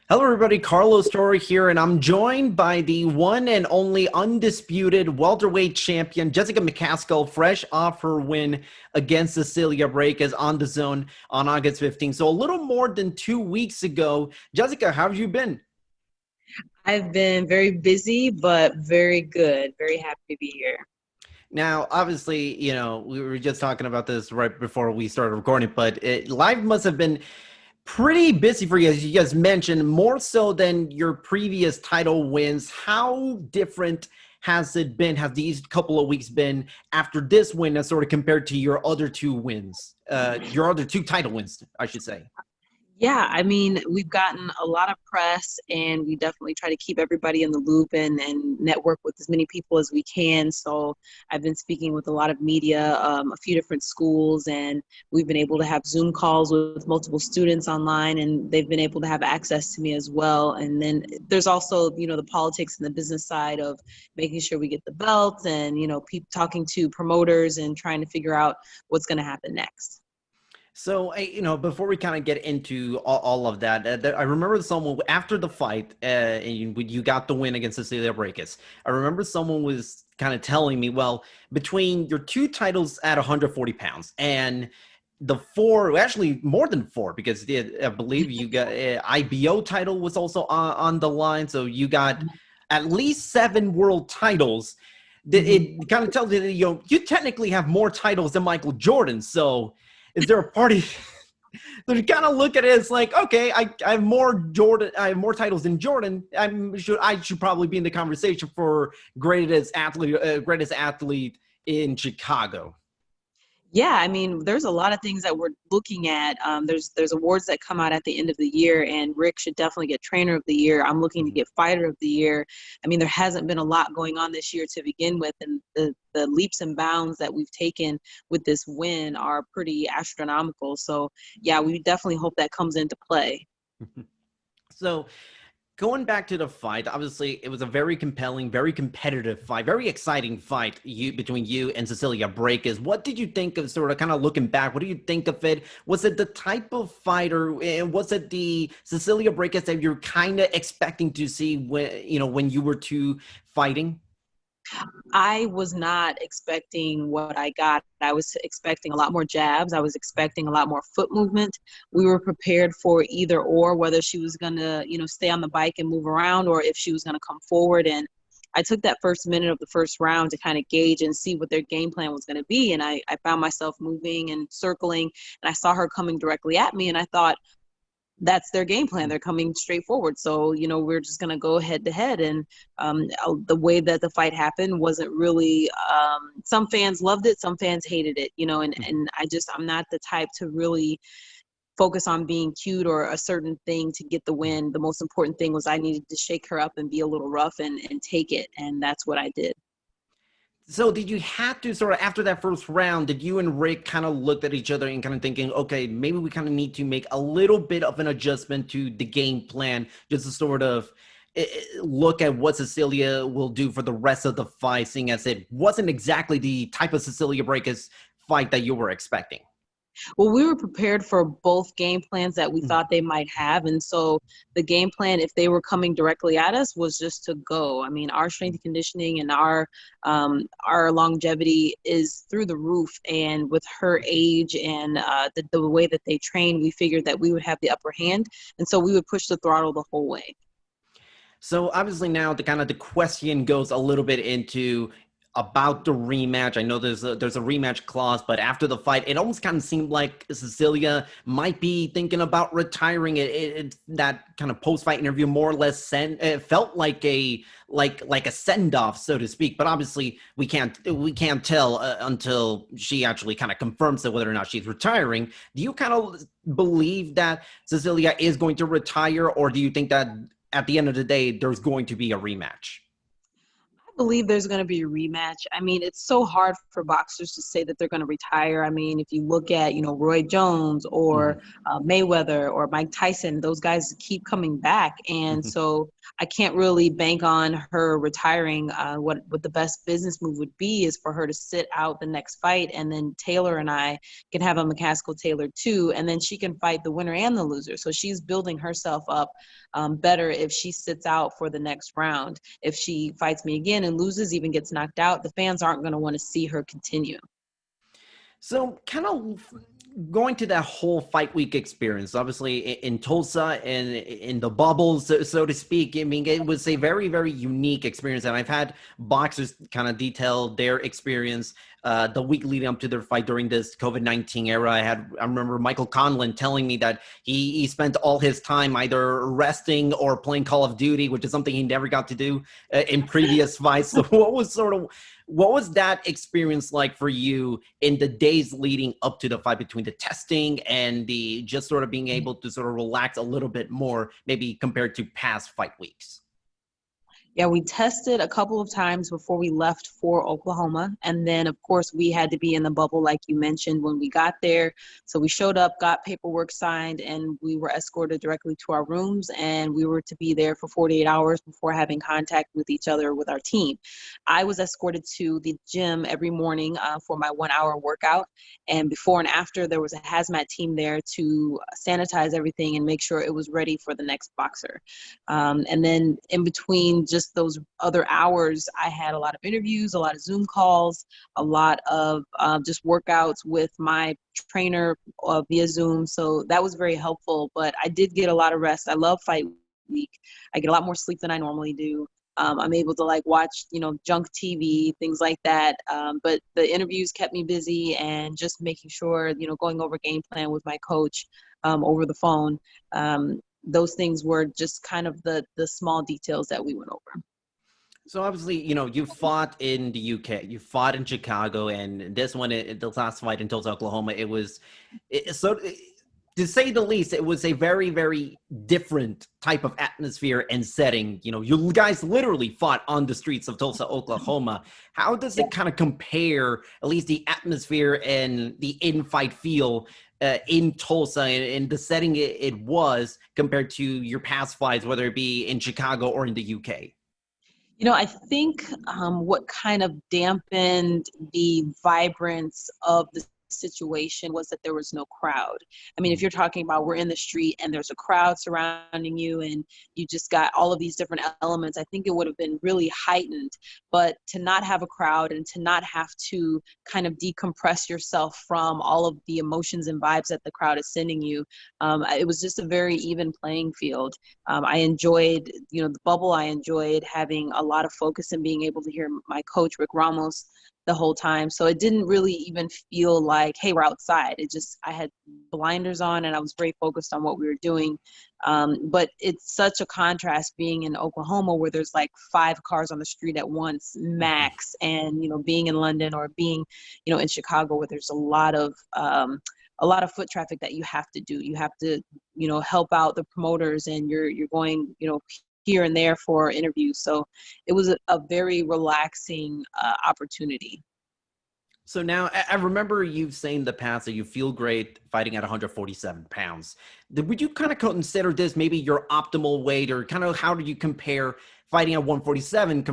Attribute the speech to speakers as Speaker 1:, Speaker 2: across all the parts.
Speaker 1: Hello, everybody. Carlos Toro here, and I'm joined by the one and only undisputed welterweight champion, Jessica McCaskill, fresh off her win against Cecilia Braekhus on DAZN on August 15th. So a little more than 2 weeks ago. Jessica, how have you been?
Speaker 2: I've been very busy, but very good. Very happy to be here.
Speaker 1: Now, obviously, we were just talking about this right before we started recording, but life must have been pretty busy for you, as you guys mentioned, more so than your previous title wins. How different has it been? Have these couple of weeks been after this win as sort of compared to your other two wins, your other two title wins, I should say?
Speaker 2: Yeah, I mean, we've gotten a lot of press and we definitely try to keep everybody in the loop and network with as many people as we can. So I've been speaking with a lot of media, a few different schools, and we've been able to have Zoom calls with multiple students online, and they've been able to have access to me as well. And then there's also, the politics and the business side of making sure we get the belts and, people talking to promoters and trying to figure out what's going to happen next.
Speaker 1: So, before we kind of get into all of that, I remember someone after the fight, and you got the win against Cecilia Braekhus. I remember someone was kind of telling me, well, between your two titles at 140 pounds and the four, actually more than four, because I believe you got IBO title was also on the line. So you got at least seven world titles.
Speaker 2: Mhm.
Speaker 1: It kind of tells you that, you technically have more titles than Michael Jordan. So is there a party? So you kind of look at it as like, okay, I have more Jordan, I have more titles than Jordan. I should probably be in the conversation for greatest athlete in Chicago.
Speaker 2: Yeah, I mean, there's a lot of things that we're looking at. There's awards that come out at the end of the year, and Rick should definitely get Trainer of the Year. I'm looking to
Speaker 1: Mhm.
Speaker 2: get Fighter of the Year. I mean, there hasn't been a lot going on this year to begin with, and the leaps and bounds that we've taken with this win are pretty astronomical. So, yeah, we definitely hope that comes into play.
Speaker 1: So going back to the fight, obviously it was a very compelling, very competitive fight, very exciting fight between you and Cecilia Braekhus. What did you think of, sort of kind of looking back? What do you think of it? Was it the type of fighter, and was it the Cecilia Braekhus that you're kind of expecting to see when you were two fighting?
Speaker 2: I was not expecting what I got. I was expecting a lot more jabs. I was expecting a lot more foot movement. We were prepared for either or, whether she was going to, stay on the bike and move around or if she was going to come forward. And I took that first minute of the first round to kind of gauge and see what their game plan was going to be. And I found myself moving and circling, and I saw her coming directly at me. And I thought, that's their game plan. They're coming straight forward. So, we're just going to go head to head. And the way that the fight happened wasn't really, some fans loved it, some fans hated it, and I'm not the type to really focus on being cute or a certain thing to get the win. The most important thing was I needed to shake her up and be a little rough and take it. And that's what I did.
Speaker 1: So did you have to sort of, after that first round, did you and Rick kind of looked at each other and kind of thinking, okay, maybe we kind of need to make a little bit of an adjustment to the game plan just to sort of look at what Cecilia will do for the rest of the fight, seeing as it wasn't exactly the type of Cecilia Braekhus fight that you were expecting?
Speaker 2: Well, we were prepared for both game plans that we
Speaker 1: Mhm.
Speaker 2: thought they might have. And so the game plan, if they were coming directly at us, was just to go. I mean, our strength and conditioning and our longevity is through the roof. And with her age and the way that they train, we figured that we would have the upper hand. And so we would push the throttle the whole way.
Speaker 1: So obviously now the question goes a little bit into about the rematch. I know there's a rematch clause, but after the fight, it almost kind of seemed like Cecilia might be thinking about retiring. That kind of post fight interview more or less it felt like a send off, so to speak. But obviously we can't tell until she actually kind of confirms that whether or not she's retiring. Do you kind of believe that Cecilia is going to retire, or do you think that at the end of the day, there's going to be a rematch?
Speaker 2: believe there's going to be a rematch. I mean, it's so hard for boxers to say that they're going to retire. I mean, if you look at, Roy Jones or
Speaker 1: Mhm.
Speaker 2: Mayweather or Mike Tyson, those guys keep coming back. And so I can't really bank on her retiring. What the best business move would be is for her to sit out the next fight, and then Taylor and I can have a McCaskill Taylor too, and then she can fight the winner and the loser. So she's building herself up better if she sits out for the next round. If she fights me again and loses, even gets knocked out, the fans aren't going to want to see her continue.
Speaker 1: So, kind of going to that whole fight week experience, obviously in Tulsa and in the bubble, so to speak. I mean, it was a very, very unique experience, and I've had boxers kind of detail their experience the week leading up to their fight during this COVID-19 era. I remember Michael Conlon telling me that he spent all his time either resting or playing Call of Duty, which is something he never got to do in previous fights. So, what was that experience like for you in the days leading up to the fight, between the testing and the just sort of being able to sort of relax a little bit more, maybe compared to past fight weeks?
Speaker 2: Yeah, we tested a couple of times before we left for Oklahoma. And then, of course, we had to be in the bubble, like you mentioned, when we got there. So we showed up, got paperwork signed, and we were escorted directly to our rooms. And we were to be there for 48 hours before having contact with each other, with our team. I was escorted to the gym every morning for my 1 hour workout. And before and after, there was a hazmat team there to sanitize everything and make sure it was ready for the next boxer. And then in between just those other hours, I had a lot of interviews, a lot of Zoom calls, a lot of just workouts with my trainer via Zoom. So that was very helpful. But I did get a lot of rest. I love fight week. I get a lot more sleep than I normally do. I'm able to like watch, junk TV, things like that. But the interviews kept me busy, and just making sure, going over game plan with my coach over the phone. Those things were just kind of the small details that we went over.
Speaker 1: So obviously, you fought in the UK, you fought in Chicago, and this one, the last fight in Tulsa, Oklahoma, to say the least, it was a very, very different type of atmosphere and setting. You guys literally fought on the streets of Tulsa, Oklahoma. How does
Speaker 2: Yeah.
Speaker 1: it kind of compare, at least the atmosphere and the in-fight feel in Tulsa and the setting it was compared to your past fights, whether it be in Chicago or in the UK?
Speaker 2: I think what kind of dampened the vibrance of the situation was that there was no crowd. I mean, if you're talking about we're in the street and there's a crowd surrounding you and you just got all of these different elements, I think it would have been really heightened. But to not have a crowd and to not have to kind of decompress yourself from all of the emotions and vibes that the crowd is sending you, it was just a very even playing field. I enjoyed, the bubble. I enjoyed having a lot of focus and being able to hear my coach, Rick Ramos, the whole time. So it didn't really even feel like, hey, we're outside. I had blinders on and I was very focused on what we were doing. But it's such a contrast being in Oklahoma where there's like 5 cars on the street at once, max, and, being in London or being, in Chicago where there's a lot of foot traffic that you have to do. You have to, help out the promoters, and you're going, here and there for interviews. So it was a very relaxing opportunity.
Speaker 1: So now I remember you saying in the past that you feel great fighting at 147 pounds. Would you kind of consider this maybe your optimal weight, or kind of how do you compare fighting at 147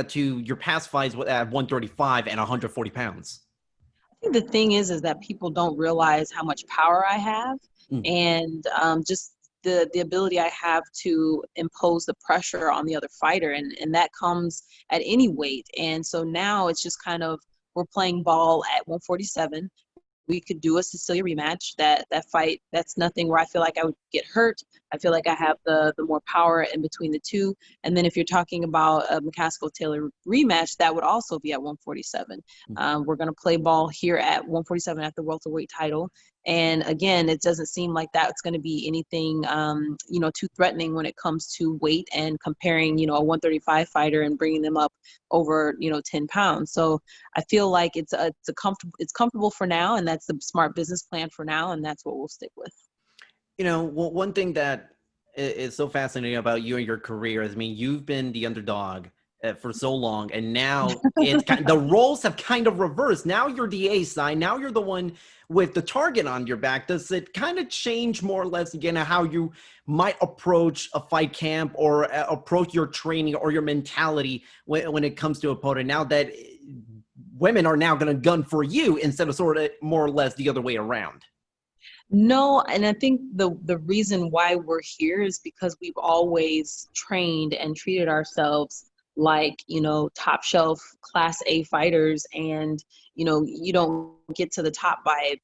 Speaker 1: to your past fights at 135 and 140 pounds?
Speaker 2: I think the thing is that people don't realize how much power I have,
Speaker 1: Mm.
Speaker 2: and just the ability I have to impose the pressure on the other fighter, and that comes at any weight. And so now it's just kind of we're playing ball at 147. We could do a Cecilia rematch. That fight, that's nothing where I feel like I would get hurt. I feel like I have the more power in between the two. And then if you're talking about a McCaskill Taylor rematch, that would also be at 147. We're going to play ball here at 147 at the welterweight title. And again, it doesn't seem like that's going to be anything, too threatening when it comes to weight and comparing, a 135 fighter and bringing them up over, 10 pounds. So I feel like it's comfortable for now, and that's the smart business plan for now, and that's what we'll stick with.
Speaker 1: One thing that is so fascinating about you and your career is, I mean, you've been the underdog for so long, and now it's the roles have kind of reversed. Now you're the A side. Now you're the one with the target on your back. Does it kind of change more or less again how you might approach a fight camp or approach your training or your mentality when it comes to opponent? Now that women are now going to gun for you instead of sort of more or less the other way around.
Speaker 2: No, and I think the reason why we're here is because we've always trained and treated ourselves like, top shelf class A fighters. And, you don't get to the top by,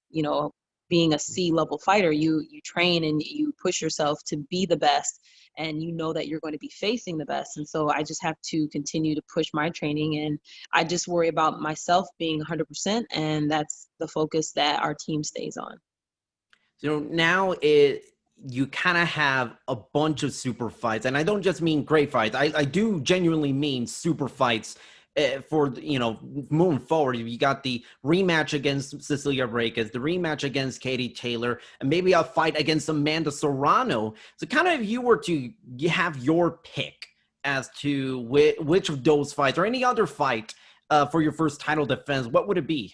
Speaker 2: being a C level fighter. You train and you push yourself to be the best, and you know that you're going to be facing the best. And so I just have to continue to push my training, and I just worry about myself being 100%, and that's the focus that our team stays on.
Speaker 1: So now you kind of have a bunch of super fights, and I don't just mean great fights. I do genuinely mean super fights for moving forward. You got the rematch against Cecilia Braekhus, the rematch against Katie Taylor, and maybe a fight against Amanda Serrano. So kind of if you were to have your pick as to which of those fights or any other fight for your first title defense, what would it be?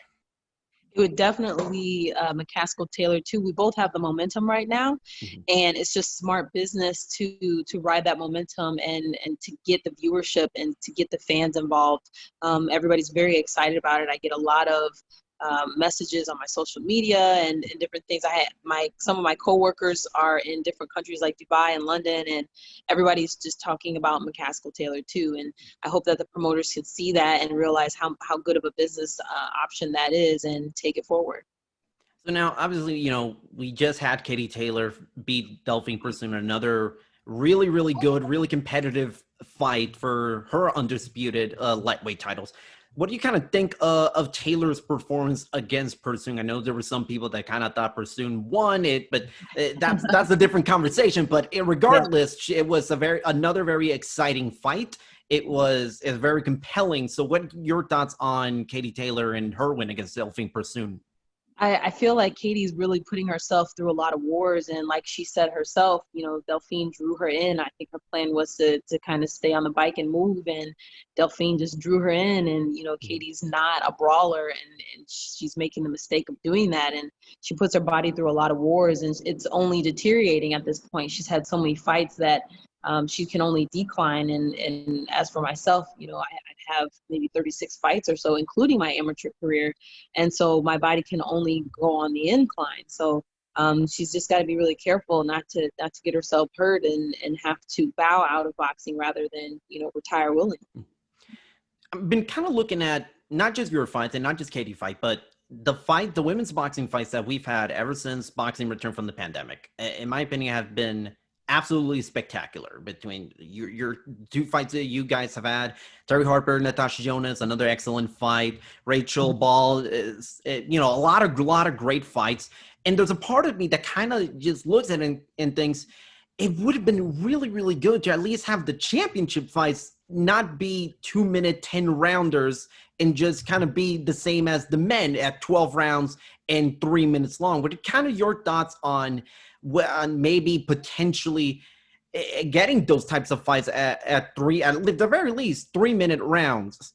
Speaker 2: It would definitely be McCaskill Taylor too. We both have the momentum right now, and it's just smart business to ride that momentum and to get the viewership and to get the fans involved. Everybody's very excited about it. I get a lot of messages on my social media and different things. I had some of my coworkers are in different countries like Dubai and London, and everybody's just talking about McCaskill Taylor too. And I hope that the promoters can see that and realize how good of a business option that is and take it forward.
Speaker 1: So now, obviously, we just had Katie Taylor beat Delphine Persoon, another really, really good, really competitive fight for her undisputed lightweight titles. What do you kind of think of Taylor's performance against Persoon? I know there were some people that kind of thought Persoon won it, but that's a different conversation. But regardless, it was another very exciting fight. It was very compelling. So, what are your thoughts on Katie Taylor and her win against Delphine Persoon?
Speaker 2: I feel like Katie's really putting herself through a lot of wars. And like she said herself, Delphine drew her in. I think her plan was to kind of stay on the bike and move. And Delphine just drew her in. And, Katie's not a brawler, and she's making the mistake of doing that. And she puts her body through a lot of wars, and it's only deteriorating at this point. She's had so many fights that she can only decline. And as for myself, I have maybe 36 fights or so, including my amateur career. And so my body can only go on the incline. So she's just got to be really careful not to get herself hurt and have to bow out of boxing rather than, retire willing.
Speaker 1: I've been kind of looking at not just your fights and not just Katie fight, but the women's boxing fights that we've had ever since boxing returned from the pandemic, in my opinion, have been absolutely spectacular. Between your two fights that you guys have had, Terry Harper, Natasha Jonas, another excellent fight, Rachel Ball, a lot of great fights. And there's a part of me that kind of just looks at it and thinks it would have been really, really good to at least have the championship fights not be 2-minute 10 rounders and just kind of be the same as the men at 12 rounds and 3 minutes long. What are kind of your thoughts on maybe potentially getting those types of fights at the very least 3-minute rounds?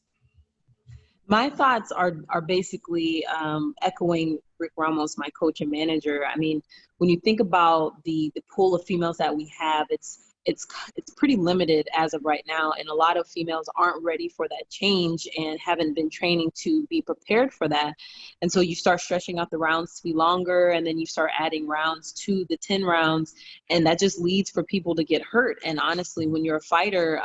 Speaker 2: My thoughts are basically echoing Rick Ramos, my coach and manager. I mean, when you think about the pool of females that we have, it's pretty limited as of right now, and a lot of females aren't ready for that change and haven't been training to be prepared for that. And so you start stretching out the rounds to be longer, and then you start adding rounds to the 10 rounds, and that just leads for people to get hurt. And honestly, when you're a fighter,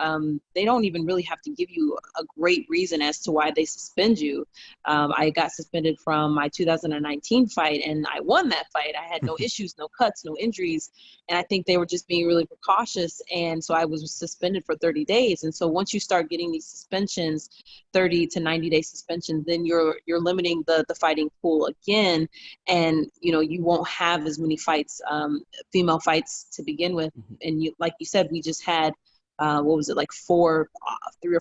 Speaker 2: they don't even really have to give you a great reason as to why they suspend you. I got suspended from my 2019 fight, and I won that fight. I had no issues, no cuts, no injuries, and I think they were just being really precautious. And so I was suspended for 30 days. And so once you start getting these suspensions, 30 to 90-day suspensions, then you're limiting the fighting pool again. And, you won't have as many fights, female fights to begin with. And like you said, we just had, what was it, like 3 or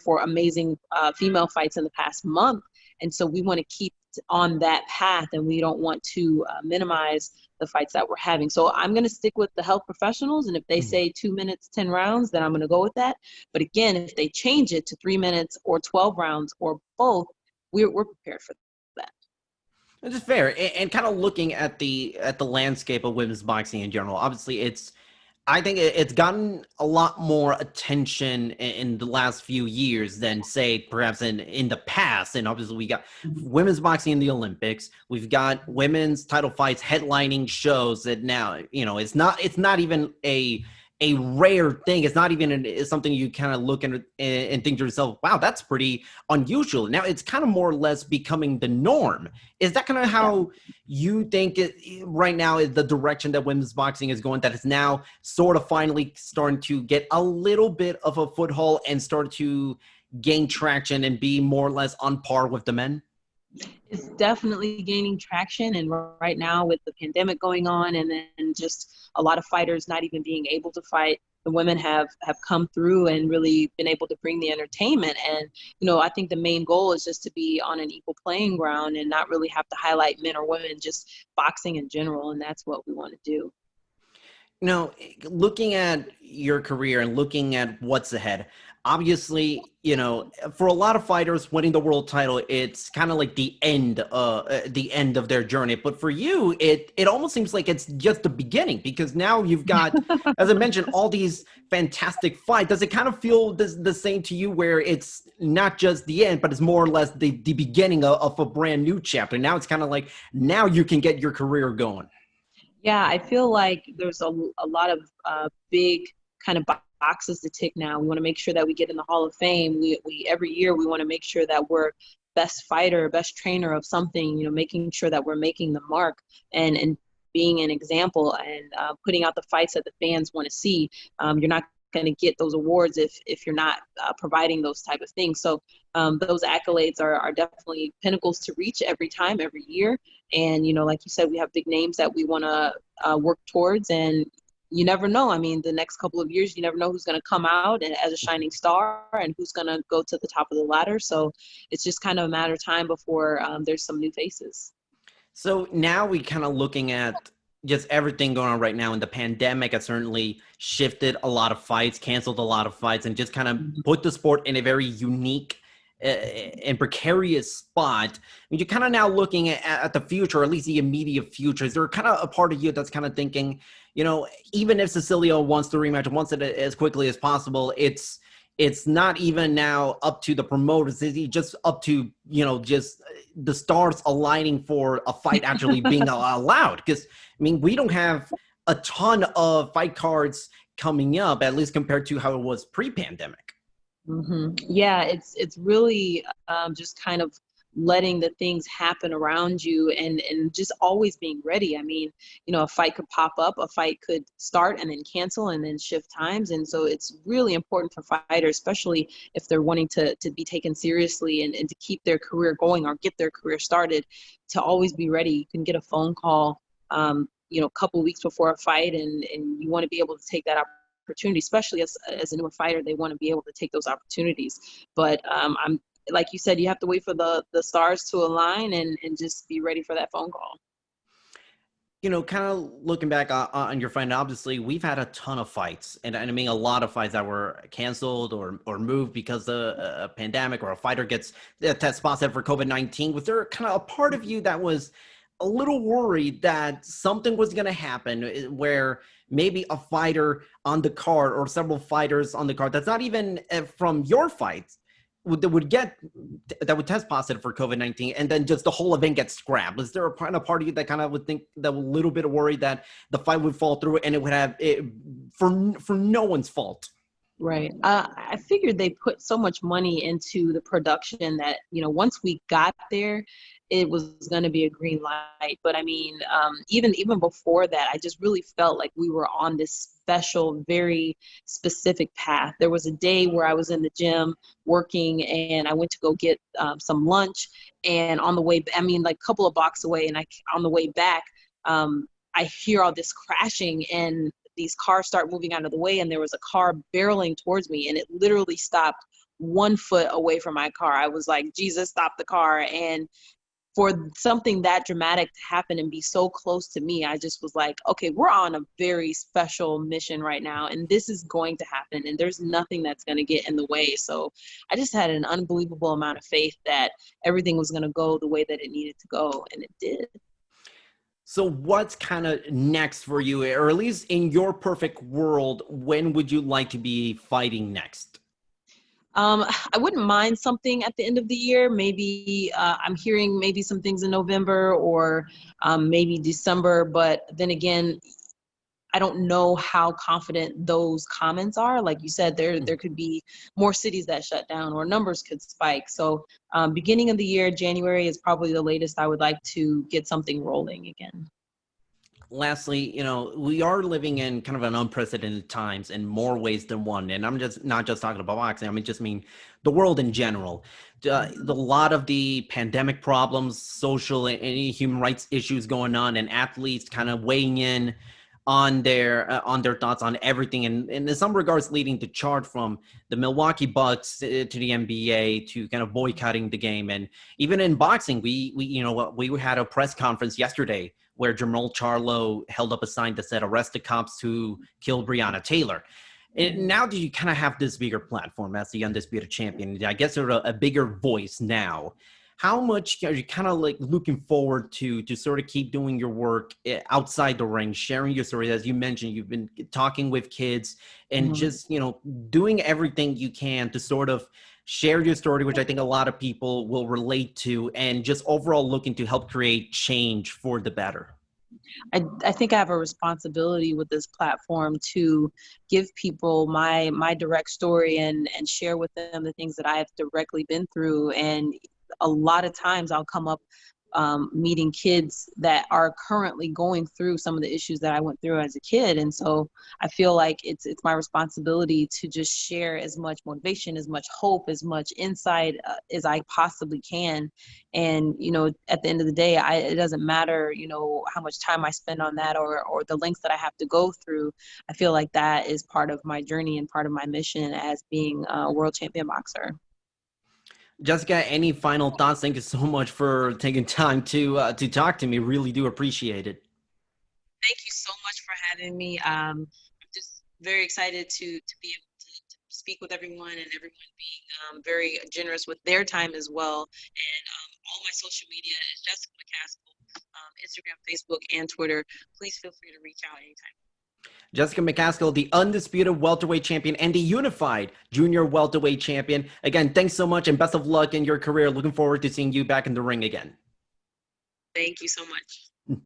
Speaker 2: 4 amazing female fights in the past month. And so we want to keep on that path, and we don't want to minimize the fights that we're having. So I'm going to stick with the health professionals, and if they say 2 minutes, 10 rounds, then I'm going to go with that. But again, if they change it to 3 minutes or 12 rounds or both, we're prepared for that.
Speaker 1: Which is fair. And kind of looking at the landscape of women's boxing in general, obviously I think it's gotten a lot more attention in the last few years than, say, perhaps in the past. And obviously, we got women's boxing in the Olympics. We've got women's title fights headlining shows that now, it's not even a rare thing. It's not even it's something you kind of look and think to yourself, wow, that's pretty unusual. Now it's kind of more or less becoming the norm. Is that kind of how you think right now is the direction that women's boxing is going, that it's now sort of finally starting to get a little bit of a foothold and start to gain traction and be more or less on par with the men?
Speaker 2: It's definitely gaining traction, and right now with the pandemic going on, and then just a lot of fighters not even being able to fight, the women have come through and really been able to bring the entertainment. And I think the main goal is just to be on an equal playing ground and not really have to highlight men or women, just boxing in general, and that's what we want to do.
Speaker 1: Looking at your career and looking at what's ahead, obviously, for a lot of fighters, winning the world title, it's kind of like the end of their journey. But for you, it almost seems like it's just the beginning, because now you've got, as I mentioned, all these fantastic fights. Does it kind of feel the same to you, where it's not just the end, but it's more or less the beginning of a brand new chapter? Now it's kind of like, now you can get your career going.
Speaker 2: Yeah, I feel like there's a lot of big kind of boxes to tick now. We want to make sure that we get in the Hall of Fame. We every year we want to make sure that we're best fighter, best trainer of something, making sure that we're making the mark and being an example, and putting out the fights that the fans want to see. You're not going to get those awards if you're not providing those type of things. So those accolades are definitely pinnacles to reach every time, every year. And, like you said, we have big names that we want to work towards. And you never know. I mean, the next couple of years, you never know who's going to come out as a shining star and who's going to go to the top of the ladder. So it's just kind of a matter of time before there's some new faces.
Speaker 1: So now we kind of looking at just everything going on right now, and the pandemic has certainly shifted a lot of fights, canceled a lot of fights, and just kind of put the sport in a very unique and precarious spot. I mean, you're kind of now looking at the future, or at least the immediate future. Is there kind of a part of you that's kind of thinking, even if Cecilia wants the rematch, wants it as quickly as possible, it's not even now up to the promoters. It's just up to, just the stars aligning for a fight actually being allowed. Because, I mean, we don't have a ton of fight cards coming up, at least compared to how it was pre-pandemic.
Speaker 2: Mm-hmm. Yeah, it's really just kind of letting the things happen around you, and just always being ready. I mean, a fight could pop up, a fight could start and then cancel and then shift times. And so it's really important for fighters, especially if they're wanting to be taken seriously and to keep their career going or get their career started, to always be ready. You can get a phone call, a couple weeks before a fight, and you want to be able to take that opportunity, especially as a newer fighter. They want to be able to take those opportunities. But I'm like you said, you have to wait for the stars to align and just be ready for that phone call.
Speaker 1: Kind of looking back on your fight, obviously we've had a ton of fights, and I mean a lot of fights that were canceled or moved because of a pandemic, or a fighter gets test positive for COVID-19. Was there kind of a part of you that was a little worried that something was going to happen, where maybe a fighter on the card, or several fighters on the card that's not even from your fights, that would test positive for COVID-19, and then just the whole event gets scrapped? Is there a part of you that kind of would think that, a little bit worried that the fight would fall through and it would have it for no one's fault?
Speaker 2: Right. I figured they put so much money into the production that, once we got there, it was going to be a green light. But I mean, even before that, I just really felt like we were on this special, very specific path. There was a day where I was in the gym working, and I went to go get some lunch. And on the way, I mean, like a couple of blocks away, and on the way back, I hear all this crashing, and these cars start moving out of the way, and there was a car barreling towards me, and it literally stopped 1 foot away from my car. I was like, Jesus, stop the car. And for something that dramatic to happen and be so close to me, I just was like, okay, we're on a very special mission right now, and this is going to happen, and there's nothing that's going to get in the way. So I just had an unbelievable amount of faith that everything was going to go the way that it needed to go, and it did.
Speaker 1: So what's kind of next for you, or at least in your perfect world, when would you like to be fighting next?
Speaker 2: I wouldn't mind something at the end of the year. Maybe I'm hearing maybe some things in November or maybe December. But then again, I don't know how confident those comments are. Like you said, there could be more cities that shut down or numbers could spike. So beginning of the year, January is probably the latest I would like to get something rolling again.
Speaker 1: Lastly, we are living in kind of an unprecedented times in more ways than one. And I'm just not just talking about boxing. I mean the world in general. A lot of the pandemic problems, social and any human rights issues going on, and athletes kind of weighing in on their thoughts on everything, and in some regards leading to charge from the Milwaukee Bucks to the NBA to kind of boycotting the game. And even in boxing, we had a press conference yesterday where Jermall Charlo held up a sign that said "Arrest the cops who killed Breonna Taylor." And now that you kind of have this bigger platform as the undisputed champion, I guess there's a bigger voice now. How much are you kind of like looking forward to sort of keep doing your work outside the ring, sharing your story? As you mentioned, you've been talking with kids and just, doing everything you can to sort of share your story, which I think a lot of people will relate to, and just overall looking to help create change for the better.
Speaker 2: I think I have a responsibility with this platform to give people my direct story and share with them the things that I have directly been through. And a lot of times I'll come up meeting kids that are currently going through some of the issues that I went through as a kid. And so I feel like it's my responsibility to just share as much motivation, as much hope, as much insight as I possibly can. And, at the end of the day, it doesn't matter, how much time I spend on that or the lengths that I have to go through. I feel like that is part of my journey and part of my mission as being a world champion boxer.
Speaker 1: Jessica, any final thoughts? Thank you so much for taking time to talk to me. Really do appreciate it.
Speaker 2: Thank you so much for having me. I'm just very excited to be able to speak with everyone and everyone being very generous with their time as well. And all my social media is Jessica McCaskill, Instagram, Facebook, and Twitter. Please feel free to reach out anytime.
Speaker 1: Jessica McCaskill, the undisputed welterweight champion and the unified junior welterweight champion. Again, thanks so much and best of luck in your career. Looking forward to seeing you back in the ring again.
Speaker 2: Thank you so much.